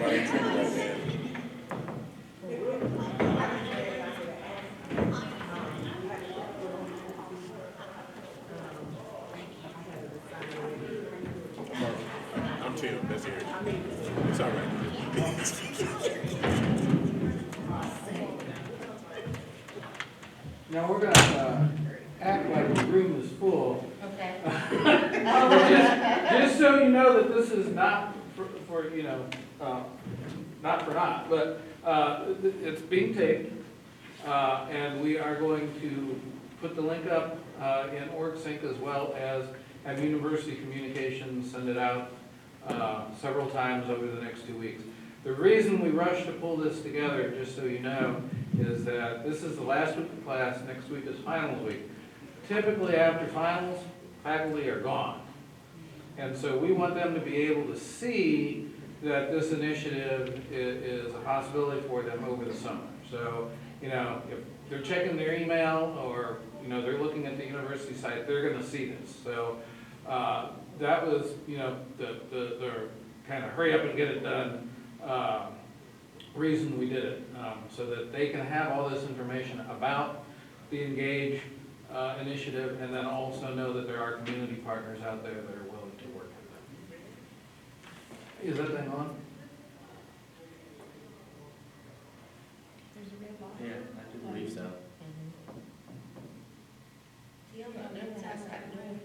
Everybody treated like that. I'm Tim, that's here. It's all right. Now we're gonna act like the room is full. Okay. Just so you know that this is not for you know, not for naught, but it's being taped, and we are going to put the link up in OrgSync as well as have University Communications send it out several times over the next 2 weeks. The reason we rushed to pull this together, just so you know, is that this is the last week of class, next week is finals week. Typically after finals, faculty are gone. And so we want them to be able to see that this initiative is a possibility for them over the summer. So, you know, if they're checking their email or, you know, they're looking at the university site, they're gonna see this. So that was, you know, the kind of hurry up and get it done reason we did it, so that they can have all this information about the Engage initiative, and then also know that there are community partners out there that are willing to work with them. Is that thing on? There's a red bar. Yeah, I do believe so. Yeah, but there was a second one.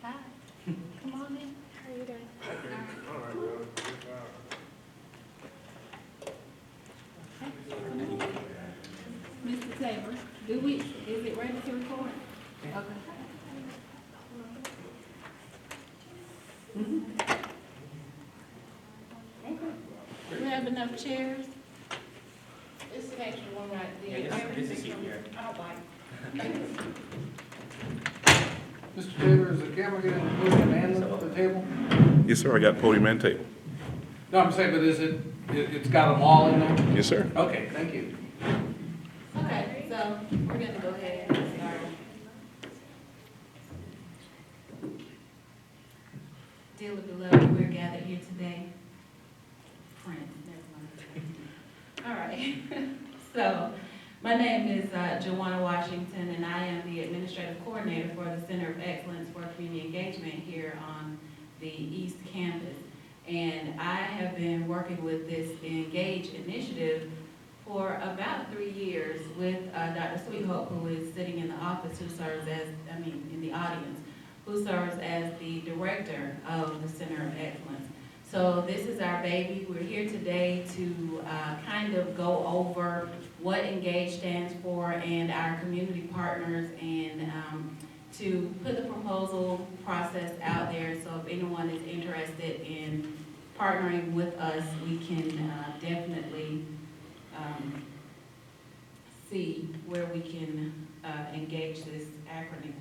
Hi. Come on in. How are you doing? All right, well, Mr. Tabor, is it ready to record? Okay. Do we have enough chairs? It's an extra one right there. Yeah, this is here. I don't like. Mr. Taylor, is the camera getting the podium and the table? yes, sir, I got podium and table. No, I'm saying, but is it's got them all in there? Yes, sir. Okay, thank you. Okay, so we're gonna go ahead and start. Dearly beloved, we're gathered here today. Friends, never mind. All right, so my name is Joanna Washington, and I am the administrative coordinator for the Center of Excellence for Community Engagement here on the East Campus. And I have been working with this Engage initiative for about 3 years with Dr. Sweethope, who is sitting in the office, who serves as, in the audience, who serves as the director of the Center of Excellence. So this is our baby. We're here today to kind of go over what Engage stands for and our community partners, and to put the proposal process out there. So if anyone is interested in partnering with us, we can definitely see where we can engage this acronym.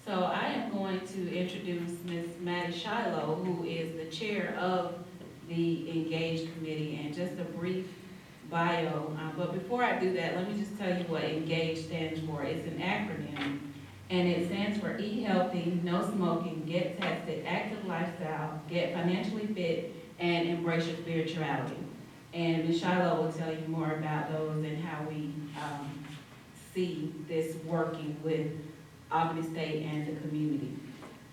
So I am going to introduce Ms. Maddie Shiloh, who is the chair of the Engage Committee, and just a brief bio. But before I do that, let me just tell you what Engage stands for. It's an acronym, and it stands for Eat Healthy, No Smoking, Get Tested, Active Lifestyle, Get Financially Fit, and Embrace Your Spirituality. And Ms. Shiloh will tell you more about those and how we see this working with Albany State and the community.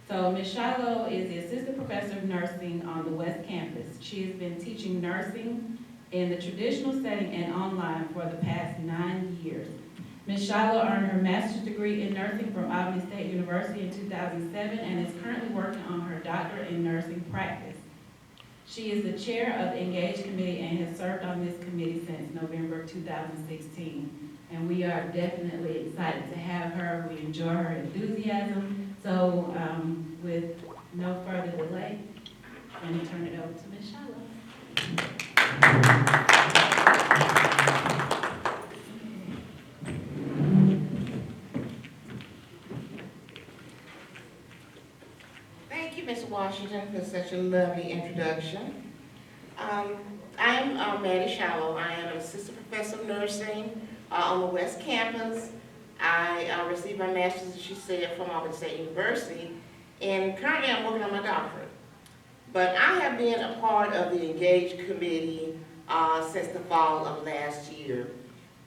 So Ms. Shiloh is the Assistant Professor of Nursing on the West Campus. She has been teaching nursing in the traditional setting and online for the past 9 years. Ms. Shiloh earned her master's degree in nursing from Albany State University in 2007 and is currently working on her doctorate in nursing practice. She is the chair of the Engage Committee and has served on this committee since November 2016. And we are definitely excited to have her. We enjoy her enthusiasm. So with no further delay, let me turn it over to Ms. Shiloh. Thank you, Ms. Washington, for such a lovely introduction. I'm Maddie Shiloh. I am an assistant professor of nursing on the West Campus. I received my master's, as she said, from Auburn State University, and currently I'm working on my doctorate. But I have been a part of the Engage Committee since the fall of last year.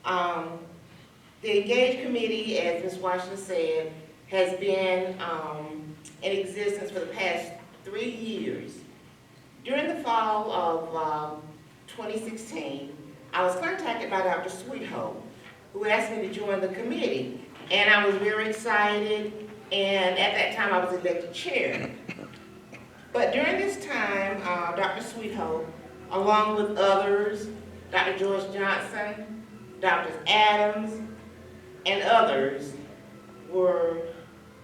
The Engage Committee, as Ms. Washington said, has been in existence for the past 3 years. During the fall of 2016, I was contacted by Dr. Sweethope, who asked me to join the committee. And I was very excited, and at that time I was elected chair. But during this time, Dr. Sweethope, along with others, Dr. George Johnson, Dr. Adams, and others, were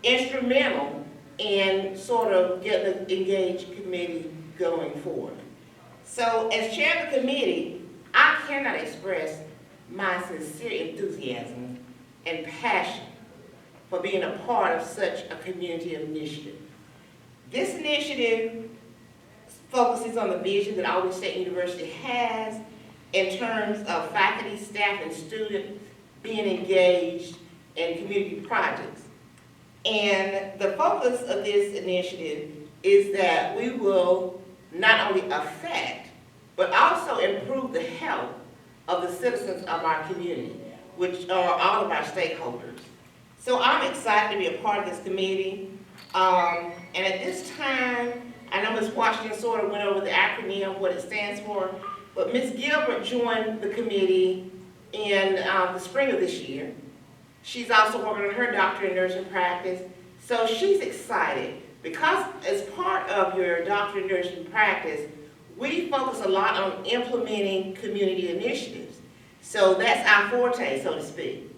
instrumental in sort of getting the Engage Committee going forward. So as chair of the committee, I cannot express my sincere enthusiasm and passion for being a part of such a community initiative. This initiative focuses on the vision that Auburn State University has in terms of faculty, staff, and students being engaged in community projects. And the focus of this initiative is that we will not only affect, but also improve the health of the citizens of our community, which are all of our stakeholders. So I'm excited to be a part of this committee. And at this time, I know Ms. Washington sort of went over the acronym, what it stands for, but Ms. Gilbert joined the committee in the spring of this year. She's also working on her doctorate in nursing practice. So she's excited because as part of your doctorate in nursing practice, we focus a lot on implementing community initiatives. So that's our forte, so to speak.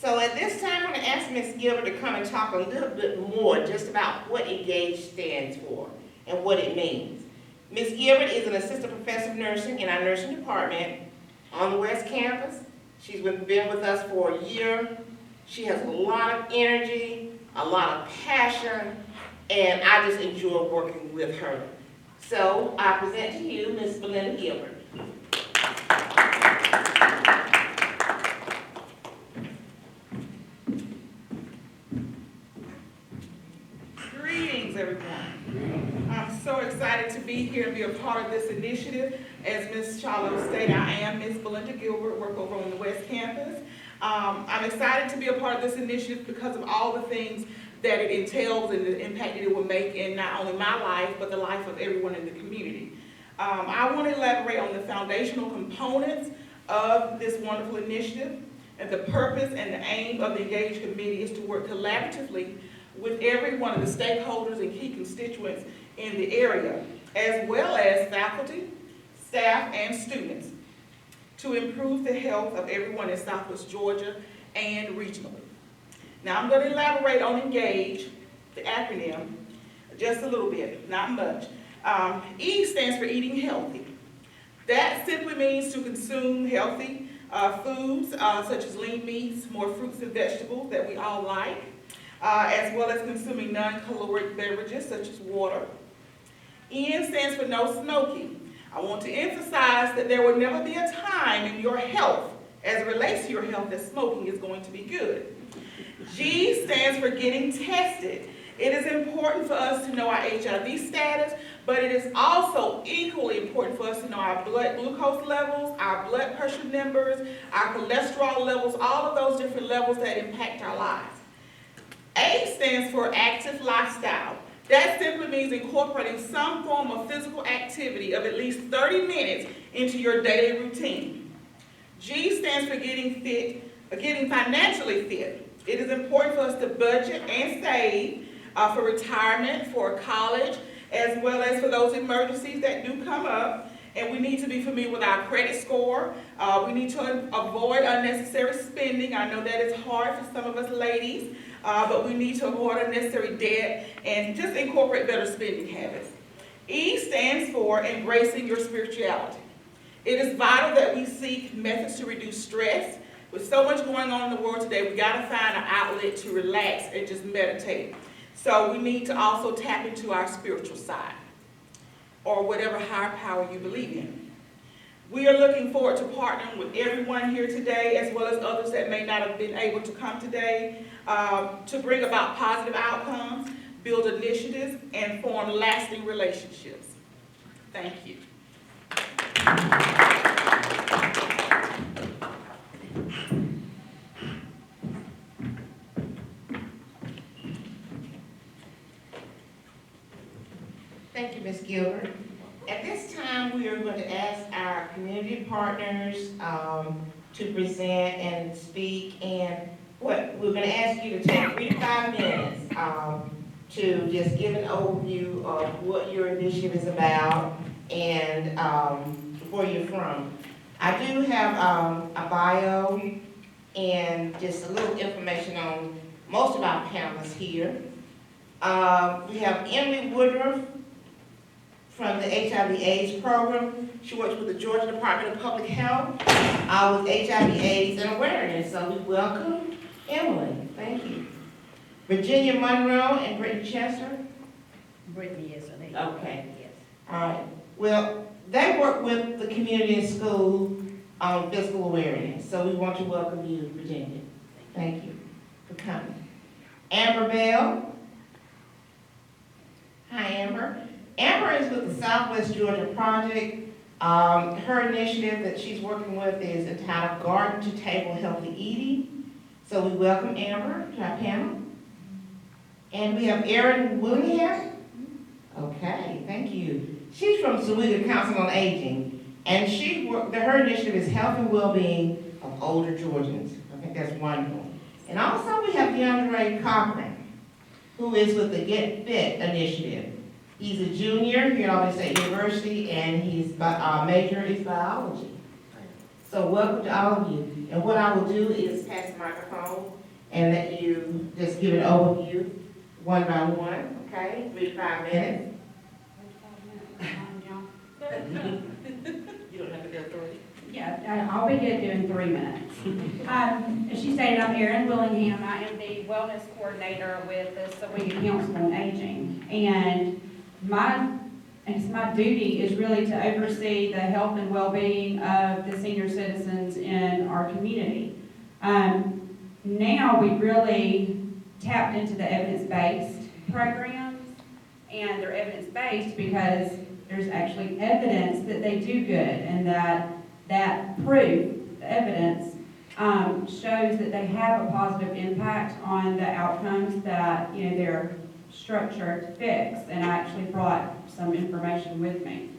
So at this time, I'm going to ask Ms. Gilbert to come and talk a little bit more just about what ENGAGE stands for and what it means. Ms. Gilbert is an assistant professor of nursing in our nursing department on the West Campus. She's been with us for a year. She has a lot of energy, a lot of passion, and I just enjoy working with her. So I present to you Ms. Belinda Gilbert. Greetings, everyone. I'm so excited to be here and be a part of this initiative. As Ms. Charlotte stated, I am Ms. Belinda Gilbert, work over on the West Campus. I'm excited to be a part of this initiative because of all the things that it entails and the impact that it will make in not only my life, but the life of everyone in the community. I want to elaborate on the foundational components of this wonderful initiative, and the purpose and the aim of the Engage Committee is to work collaboratively with every one of the stakeholders and key constituents in the area, as well as faculty, staff, and students, to improve the health of everyone in Southwest Georgia and regionally. Now I'm going to elaborate on ENGAGE, the acronym, just a little bit, not much. E stands for eating healthy. That simply means to consume healthy foods such as lean meats, more fruits and vegetables that we all like, as well as consuming non-caloric beverages such as water. N stands for no smoking. I want to emphasize that there will never be a time in your health, as it relates to your health, that smoking is going to be good. G stands for getting tested. It is important for us to know our HIV status, but it is also equally important for us to know our blood glucose levels, our blood pressure numbers, our cholesterol levels, all of those different levels that impact our lives. A stands for active lifestyle. That simply means incorporating some form of physical activity of at least 30 minutes into your daily routine. G stands for getting fit, getting financially fit. It is important for us to budget and save for retirement, for college, as well as for those emergencies that do come up. And we need to be familiar with our credit score. We need to avoid unnecessary spending. I know that is hard for some of us ladies, but we need to avoid unnecessary debt and just incorporate better spending habits. E stands for embracing your spirituality. It is vital that we seek methods to reduce stress. With so much going on in the world today, we got to find an outlet to relax and just meditate. So we need to also tap into our spiritual side, or whatever higher power you believe in. We are looking forward to partnering with everyone here today, as well as others that may not have been able to come today, to bring about positive outcomes, build initiatives, and form lasting relationships. Thank you. Thank you, Ms. Gilbert. At this time, we are going to ask our community partners to present and speak. And what we're going to ask you to take 3 to 5 minutes to just give an overview of what your initiative is about and where you're from. I do have a bio and just a little information on most of our panelists here. We have Emily Woodruff from the HIV/AIDS program. She works with the Georgia Department of Public Health with HIV/AIDS and awareness. So we welcome Emily. Thank you. Virginia Monroe and Brittany Chester. Brittany is her name. Okay. Yes. All right. Well, they work with the community and school on physical awareness. So we want to welcome you, Virginia. Thank you for coming. Amber Bell. Hi, Amber. Amber is with the Southwest Georgia Project. Her initiative that she's working with is entitled Garden to Table Healthy Eating. So we welcome Amber to our panel. And we have Erin Willingham. Okay, thank you. She's from Sewega Council on Aging, and her initiative is health and well-being of older Georgians. I think that's wonderful. And also we have DeAndre Cochran, who is with the Get Fit initiative. He's a junior here at Albany State University, and his major is biology. So welcome to all of you. And what I will do is pass the microphone and let you just give an overview one by one, okay? 3 to 5 minutes. You don't have to go 3. Yeah, I'll be good doing 3 minutes. As she stated, I'm Erin Willingham. I am the wellness coordinator with the Sewega Council on Aging. And my duty is really to oversee the health and well-being of the senior citizens in our community. Now we've really tapped into the evidence-based programs, and they're evidence-based because there's actually evidence that they do good, and that proof, the evidence, shows that they have a positive impact on the outcomes that they're structured to fix. And I actually brought some information with me.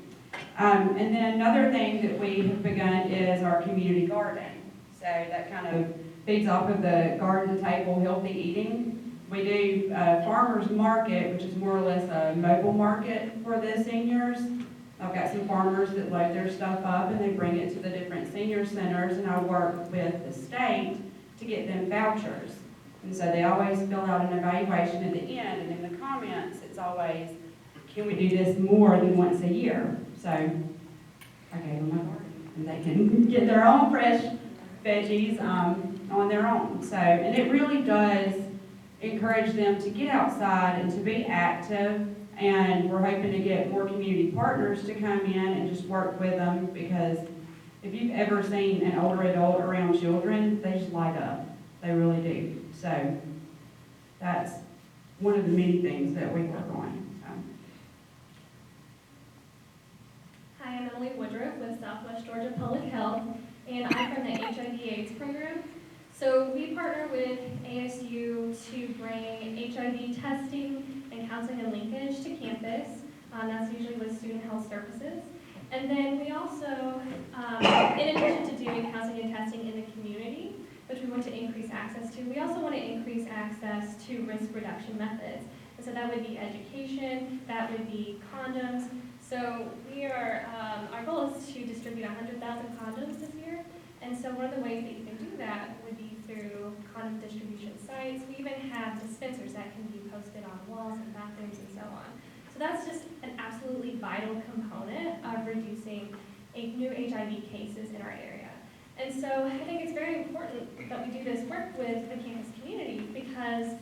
And then another thing that we have begun is our community garden. So that kind of feeds off of the garden to table healthy eating. We do farmers market, which is more or less a mobile market for the seniors. I've got some farmers that load their stuff up and they bring it to the different senior centers, and I work with the state to get them vouchers. And so they always fill out an evaluation at the end, and in the comments, it's always, can we do this more than once a year? So I gave them my garden, and they can get their own fresh veggies on their own. So, and it really does encourage them to get outside and to be active. And we're hoping to get more community partners to come in and just work with them, because if you've ever seen an older adult around children, they just light up. They really do. So that's one of the many things that we work on. Hi, I'm Emily Woodruff with Southwest Georgia Public Health, and I'm from the HIV/AIDS program. So we partner with ASU to bring HIV testing and counseling and linkage to campus. That's usually with student health services. And then we also, in addition to doing counseling and testing in the community, which we want to increase access to, we also want to increase access to risk reduction methods. And so that would be education, that would be condoms. So we are, our goal is to distribute 100,000 condoms this year. And so one of the ways that you can do that would be through condom distribution sites. We even have dispensers that can be posted on walls and bathrooms and so on. So that's just an absolutely vital component of reducing new HIV cases in our area. And so I think it's very important that we do this work with the campus community, because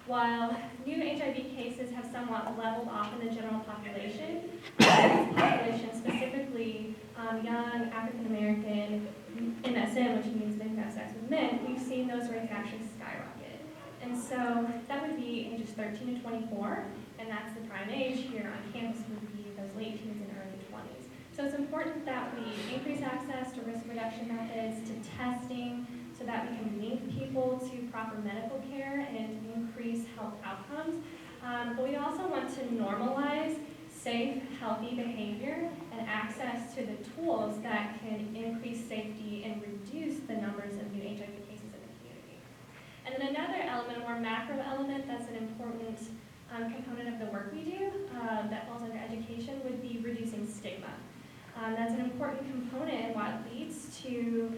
While new HIV cases have somewhat leveled off in the general population, this population, specifically young African American MSM, which means men who have sex with men, we've seen those rates actually skyrocket. And so that would be ages 13 to 24, and that's the prime age here on campus would be those late teens and early 20s. So it's important that we increase access to risk reduction methods, to testing, so that we can link people to proper medical care and increase health outcomes. But we also want to normalize safe, healthy behavior and access to the tools that can increase safety and reduce the numbers of new HIV cases in the community. And then another element, a more macro element that's an important component of the work we do that falls under education would be reducing stigma. That's an important component in what leads to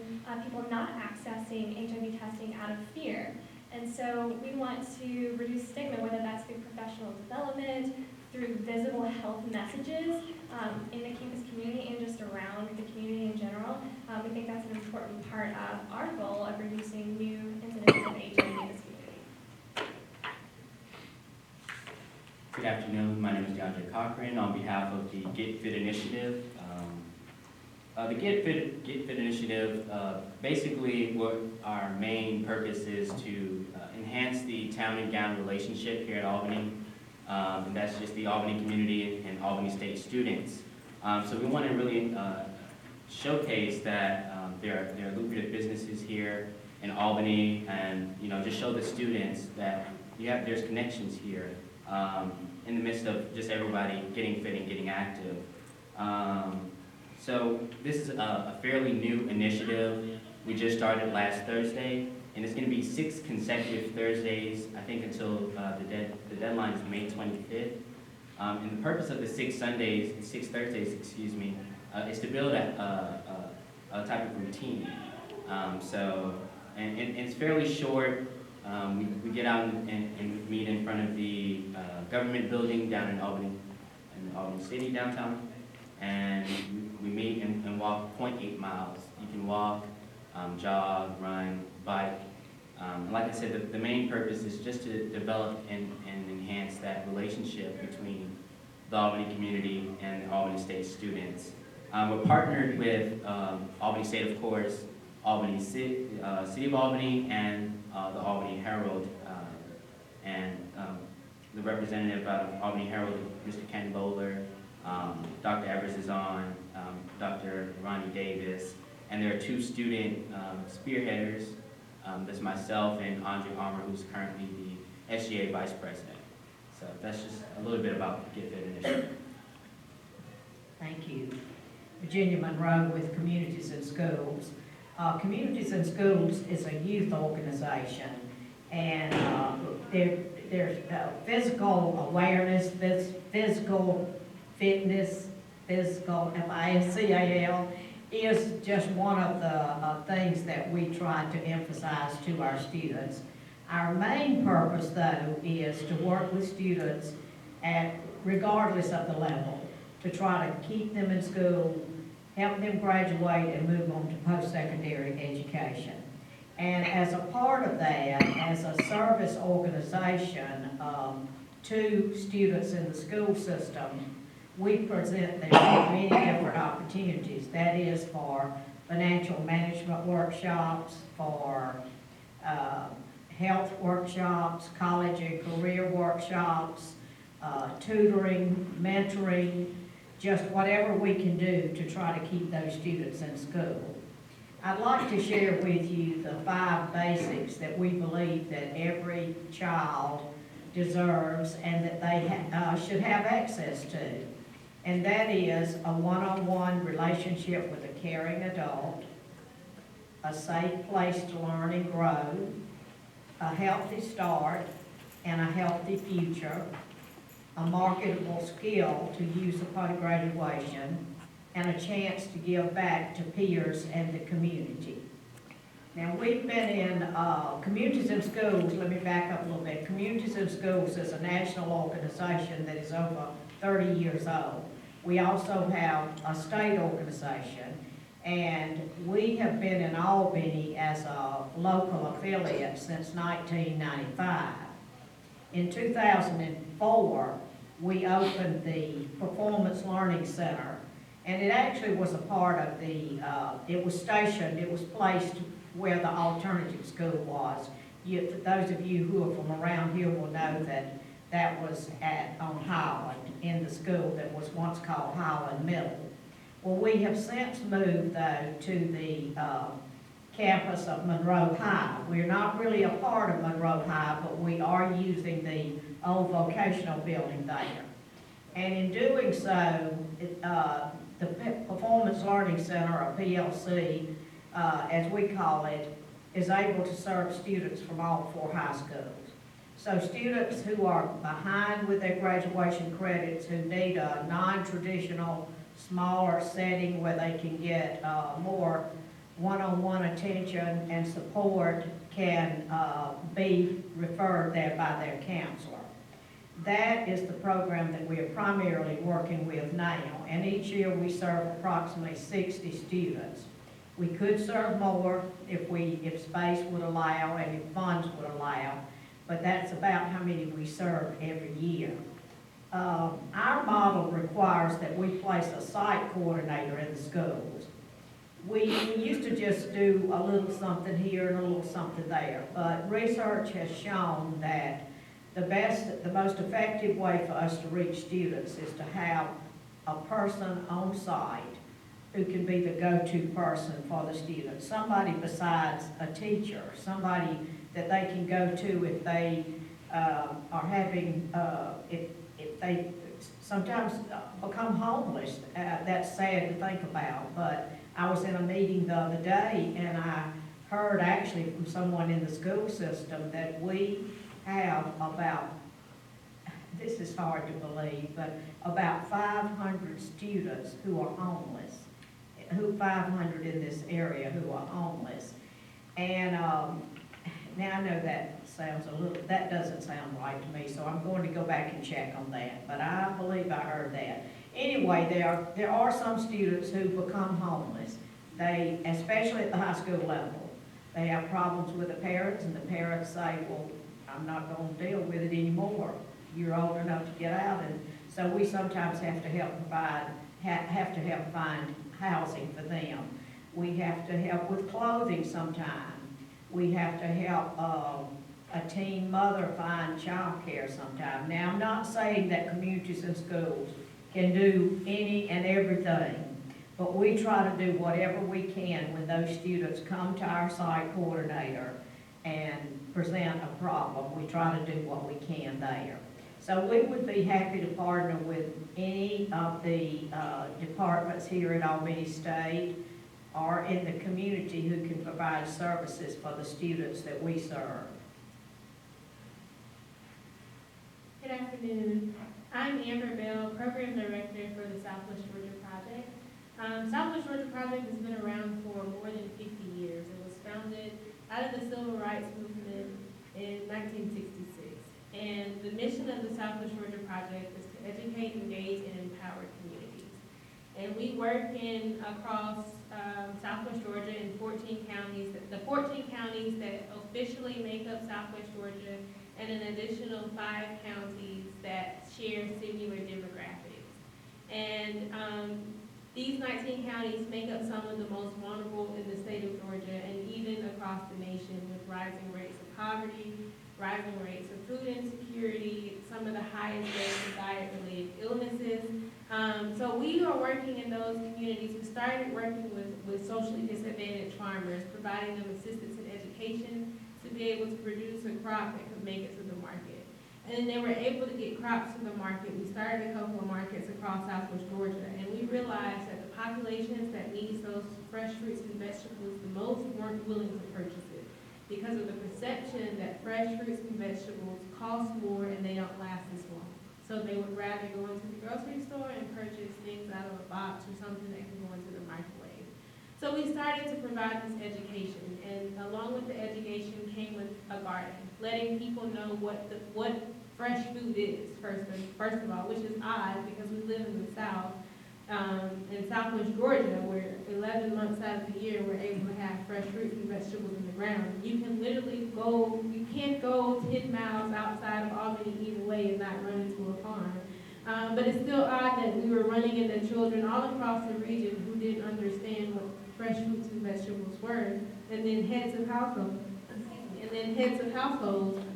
people not accessing HIV testing out of fear. And so we want to reduce stigma, whether that's through professional development, through visible health messages in the campus community and just around the community in general. We think that's an important part of our goal of reducing new incidents of HIV in this community. Good afternoon, my name is John J. Cochran on behalf of the Get Fit Initiative. The Get Fit Initiative, basically what our main purpose is to enhance the town and gown relationship here at Albany. And that's just the Albany community and Albany State students. So we want to really showcase that there are lucrative businesses here in Albany, and just show the students that there's connections here in the midst of just everybody getting fit and getting active. So this is a fairly new initiative. We just started last Thursday, and it's going to be 6 consecutive Thursdays, I think until the deadline is May 25th. And the purpose of the 6 Thursdays, is to build a type of routine. And it's fairly short. We get out and meet in front of the government building down in Albany City downtown, and we meet and walk 0.8 miles. You can walk, jog, run, bike. And like I said, the main purpose is just to develop and enhance that relationship between the Albany community and the Albany State students. We're partnered with Albany State, of course, Albany City of Albany, and the Albany Herald, and the representative out of Albany Herald, Mr. Ken Bowler, Dr. Evers is on, Dr. Ronnie Davis, and there are 2 student spearheaders. That's myself and Andre Armour, who's currently the SGA Vice President. So that's just a little bit about the Get Fit Initiative. Thank you. Virginia Monroe with Communities in Schools. Communities in Schools is a youth organization, and there's physical awareness, physical fitness, physical FISCAL is just one of the things that we try to emphasize to our students. Our main purpose, though, is to work with students regardless of the level, to try to keep them in school, help them graduate, and move on to post-secondary education. And as a part of that, as a service organization to students in the school system, we present them many different opportunities. That is for financial management workshops, for health workshops, college and career workshops, tutoring, mentoring, just whatever we can do to try to keep those students in school. I'd like to share with you the 5 basics that we believe that every child deserves and that they should have access to. And that is a one-on-one relationship with a caring adult, a safe place to learn and grow, a healthy start and a healthy future, a marketable skill to use upon graduation, and a chance to give back to peers and the community. Now, we've been in Communities in Schools. Let me back up a little bit. Communities in Schools is a national organization that is over 30 years old. We also have a state organization, and we have been in Albany as a local affiliate since 1995. In 2004, we opened the Performance Learning Center, and it actually was a part of the, it was placed where the alternative school was. Those of you who are from around here will know that that was on Highland, in the school that was once called Highland Middle. Well, we have since moved, though, to the campus of Monroe High. We're not really a part of Monroe High, but we are using the old vocational building there. And in doing so, the Performance Learning Center, or PLC, as we call it, is able to serve students from all 4 high schools. So students who are behind with their graduation credits, who need a non-traditional, smaller setting where they can get more one-on-one attention and support, can be referred there by their counselor. That is the program that we are primarily working with now, and each year we serve approximately 60 students. We could serve more if space would allow and if funds would allow, but that's about how many we serve every year. Our model requires that we place a site coordinator in the schools. We used to just do a little something here and a little something there, but research has shown that the most effective way for us to reach students is to have a person on site who can be the go-to person for the students, somebody besides a teacher, somebody that they can go to if they are having, if they sometimes become homeless. That's sad to think about, but I was in a meeting the other day and I heard actually from someone in the school system that we have about, this is hard to believe, but about 500 students who are homeless, 500 in this area who are homeless. And now I know that doesn't sound right to me, so I'm going to go back and check on that, but I believe I heard that. Anyway, there are some students who become homeless. They, especially at the high school level, they have problems with the parents, and the parents say, well, I'm not going to deal with it anymore. You're old enough to get out, and so we sometimes have to help find housing for them. We have to help with clothing sometimes. We have to help a teen mother find child care sometimes. Now, I'm not saying that communities and schools can do any and everything, but we try to do whatever we can when those students come to our site coordinator and present a problem. We try to do what we can there. So we would be happy to partner with any of the departments here at Albany State or in the community who can provide services for the students that we serve. Good afternoon. I'm Amber Bell, Program Director for the Southwest Georgia Project. Southwest Georgia Project has been around for more than 50 years. It was founded out of the Civil Rights Movement in 1966. And the mission of the Southwest Georgia Project is to educate, engage, and empower communities. And we work across Southwest Georgia in 14 counties, the 14 counties that officially make up Southwest Georgia, and an additional 5 counties that share similar demographics. And these 19 counties make up some of the most vulnerable in the state of Georgia and even across the nation, with rising rates of poverty, rising rates of food insecurity, some of the highest rates of diet-related illnesses. So we are working in those communities. We started working with socially disadvantaged farmers, providing them assistance in education to be able to produce a crop that could make it to the market. And then they were able to get crops to the market. We started a couple of markets across Southwest Georgia, and we realized that the populations that needs those fresh fruits and vegetables the most weren't willing to purchase it because of the perception that fresh fruits and vegetables cost more and they don't last as long. So they would rather go into the grocery store and purchase things out of a box or something that can go into the microwave. So we started to provide this education, and along with the education came with a garden, letting people know what fresh food is, first of all, which is odd because we live in the South. in Southwest Georgia, where 11 months out of the year, we're able to have fresh fruits and vegetables in the ground. You can literally go, you can't go 10 miles outside of Albany either way and not run into a farm. But it's still odd that we were running into children all across the region who didn't understand what fresh fruits and vegetables were, and then heads of households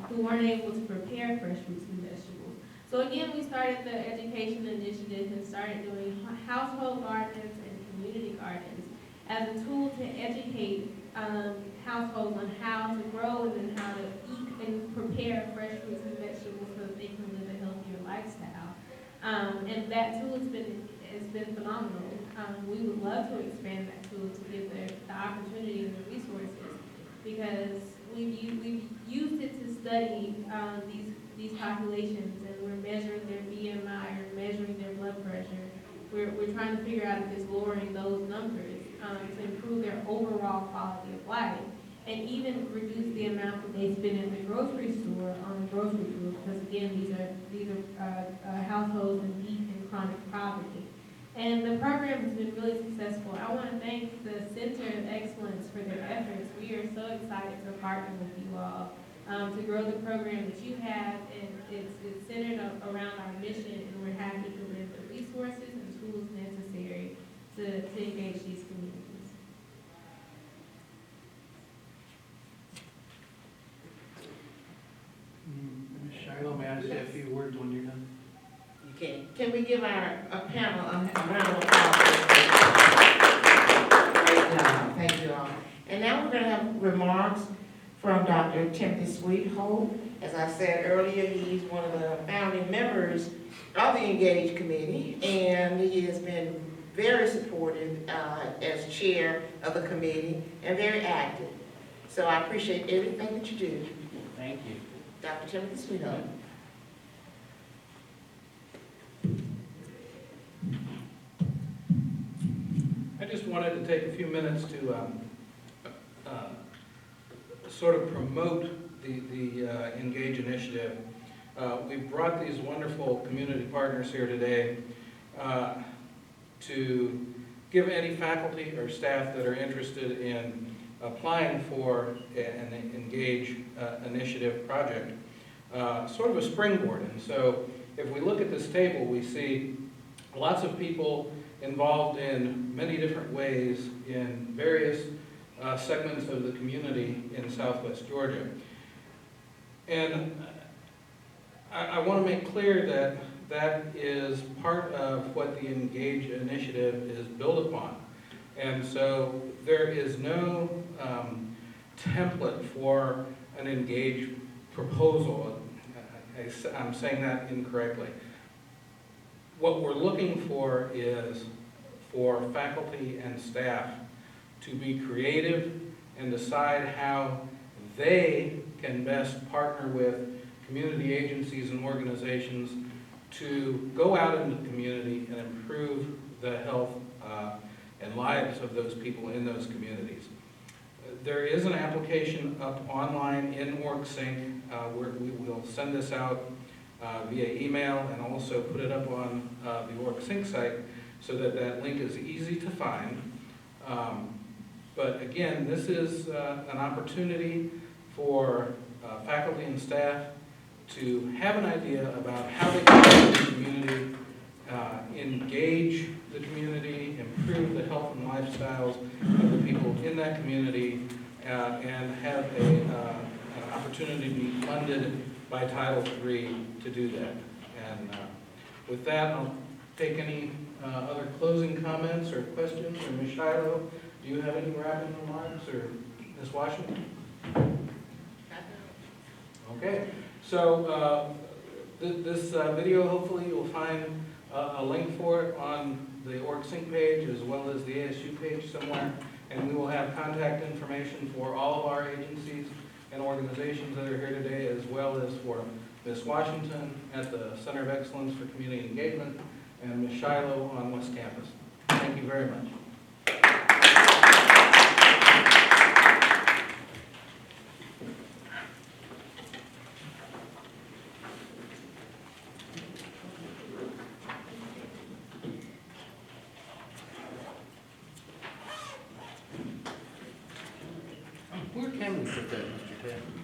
who weren't able to prepare fresh fruits and vegetables. So again, we started the education initiative and started doing household gardens and community gardens as a tool to educate households on how to grow and then how to eat and prepare fresh fruits and vegetables so that they can live a healthier lifestyle. And that tool has been phenomenal. We would love to expand that tool to give the opportunity and the resources, because we've used it to study these populations, and we're measuring their BMI or measuring their blood pressure. We're trying to figure out if it's lowering those numbers to improve their overall quality of life, and even reduce the amount that they spend in the grocery store on grocery food, because again, these are households in deep and chronic poverty. And the program has been really successful. I want to thank the Center of Excellence for their efforts. We are so excited to partner with you all to grow the program that you have, and it's centered around our mission, and we're happy to deliver the resources and tools necessary to engage these communities. Ms. Shiloh, may I say a few words when you're done? Can we give our panel a round of applause? Great job, thank you all. And now we're going to have remarks from Dr. Timothy Sweethope. As I said earlier, he's one of the founding members of the Engage Committee, and he has been very supportive as chair of the committee and very active. So I appreciate everything that you do. Thank you. Dr. Timothy Sweethope. I just wanted to take a few minutes to sort of promote the Engage initiative. We've brought these wonderful community partners here today to give any faculty or staff that are interested in applying for an Engage initiative project sort of a springboard. And so if we look at this table, we see lots of people involved in many different ways in various segments of the community in Southwest Georgia. And I want to make clear that that is part of what the Engage initiative is built upon. And so there is no template for an Engage proposal. I'm saying that incorrectly. What we're looking for is for faculty and staff to be creative and decide how they can best partner with community agencies and organizations to go out into the community and improve the health and lives of those people in those communities. There is an application up online in OrgSync. We will send this out via email and also put it up on the OrgSync site so that that link is easy to find. But again, this is an opportunity for faculty and staff to have an idea about how they can in the community, engage the community, improve the health and lifestyles of the people in that community, and have an opportunity to be funded by Title III to do that. And with that, I'll take any other closing comments or questions. Or Ms. Shiloh, do you have any wrapping remarks, or Ms. Washington? Okay, so this video, hopefully you'll find a link for it on the OrgSync page as well as the ASU page somewhere, and we will have contact information for all of our agencies and organizations that are here today, as well as for Ms. Washington at the Center of Excellence for Community Engagement and Ms. Shiloh on West Campus. Thank you very much.